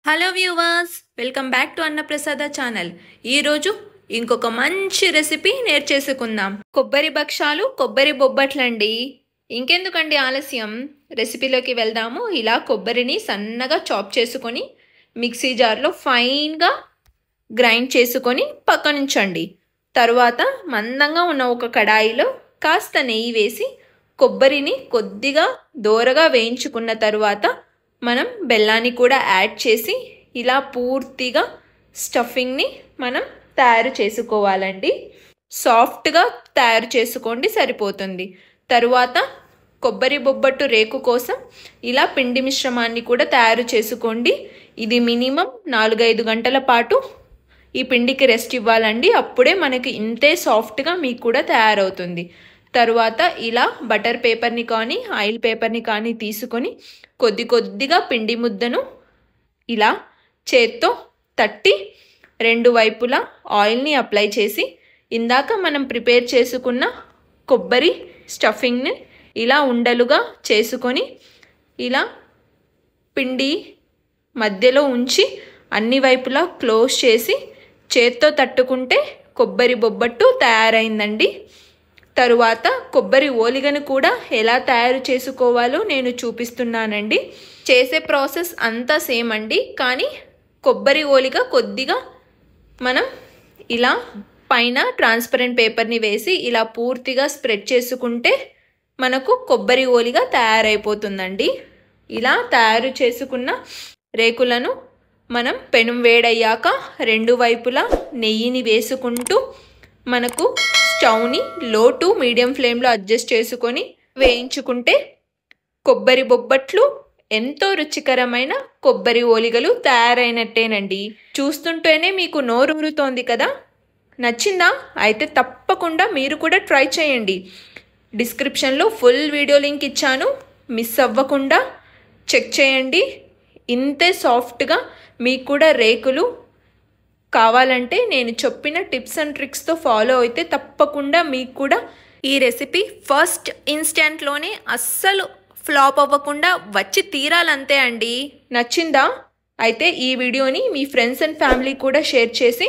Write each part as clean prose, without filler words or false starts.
Hello viewers, welcome back to అన్నప్రసాద channel. ఈరోజు ఇంకొక మంచి రెసిపీ నేర్చేసుకుందాం. కొబ్బరి భక్షాలు, కొబ్బరి బొబ్బట్లండి. ఇంకెందుకండి ఆలస్యం, రెసిపీలోకి వెళ్దాము. ఇలా కొబ్బరిని సన్నగా చాప్ చేసుకొని మిక్సీ జార్లో ఫైన్గా గ్రైండ్ చేసుకొని పక్కనుంచండి. తరువాత మందంగా ఉన్న ఒక కడాయిలో కాస్త నెయ్యి వేసి కొబ్బరిని కొద్దిగా దోరగా వేయించుకున్న తరువాత మనం బెల్లాన్ని కూడా యాడ్ చేసి ఇలా పూర్తిగా స్టఫింగ్ని మనం తయారు చేసుకోవాలండి. సాఫ్ట్గా తయారు చేసుకోండి, సరిపోతుంది. తరువాత కొబ్బరి బొబ్బట్టు రేకు కోసం ఇలా పిండి మిశ్రమాన్ని కూడా తయారు చేసుకోండి. ఇది మినిమం 4-5 గంటల పాటు ఈ పిండికి రెస్ట్ ఇవ్వాలండి. అప్పుడే మనకి ఇంతే సాఫ్ట్గా మీకు కూడా తయారవుతుంది. తరువాత ఇలా బటర్ పేపర్ని కానీ ఆయిల్ పేపర్ని కానీ తీసుకొని కొద్దిగా పిండి ముద్దను ఇలా చేత్తో తట్టి రెండు వైపులా ఆయిల్ని అప్లై చేసి ఇందాక మనం ప్రిపేర్ చేసుకున్న కొబ్బరి స్టఫింగ్ని ఇలా ఉండలుగా చేసుకొని ఇలా పిండి మధ్యలో ఉంచి అన్ని వైపులా క్లోజ్ చేసి చేత్తో తట్టుకుంటే కొబ్బరి బొబ్బట్టు తయారైందండి. తరువాత కొబ్బరి ఓలిగను కూడా ఎలా తయారు చేసుకోవాలో నేను చూపిస్తున్నానండి. చేసే ప్రాసెస్ అంతా సేమ్ అండి, కానీ కొబ్బరి ఓలిగ కొద్దిగా మనం ఇలా పైన ట్రాన్స్పరెంట్ పేపర్ని వేసి ఇలా పూర్తిగా స్ప్రెడ్ చేసుకుంటే మనకు కొబ్బరి ఓలిగ తయారైపోతుందండి. ఇలా తయారు చేసుకున్న రేకులను మనం పెనం వేడయ్యాక రెండు వైపులా నెయ్యిని వేసుకుంటూ మనకు స్టవ్ని లో టు మీడియం ఫ్లేమ్లో అడ్జస్ట్ చేసుకొని వేయించుకుంటే కొబ్బరి బొబ్బట్లు ఎంతో రుచికరమైన కొబ్బరి ఓలిగలు తయారైనట్టేనండి. చూస్తుంటేనే మీకు నోరూరుతోంది కదా. నచ్చిందా? అయితే తప్పకుండా మీరు కూడా ట్రై చేయండి. డిస్క్రిప్షన్లో ఫుల్ వీడియో లింక్ ఇచ్చాను, మిస్ అవ్వకుండా చెక్ చేయండి. ఇంతే సాఫ్ట్గా మీకు కూడా రేకులు కావాలంటే నేను చెప్పిన టిప్స్ అండ్ ట్రిక్స్తో ఫాలో అయితే తప్పకుండా మీకు కూడా ఈ రెసిపీ ఫస్ట్ ఇన్స్టెంట్లోనే అస్సలు ఫ్లాప్ అవ్వకుండా వచ్చి తీరాలంతే అండి. నచ్చిందా? అయితే ఈ వీడియోని మీ ఫ్రెండ్స్ అండ్ ఫ్యామిలీ కూడా షేర్ చేసి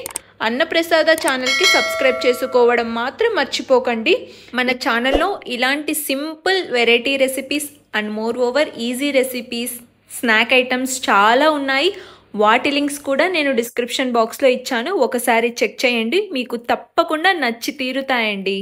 అన్నప్రసాద ఛానల్కి సబ్స్క్రైబ్ చేసుకోవడం మాత్రం మర్చిపోకండి. మన ఛానల్లో ఇలాంటి simple variety recipes and more over easy recipes, snack items చాలా ఉన్నాయి. వాటి లింక్స్ కూడా నేను డిస్క్రిప్షన్ బాక్స్లో ఇచ్చాను. ఒకసారి చెక్ చేయండి, మీకు తప్పకుండా నచ్చి తీరుతాయండి.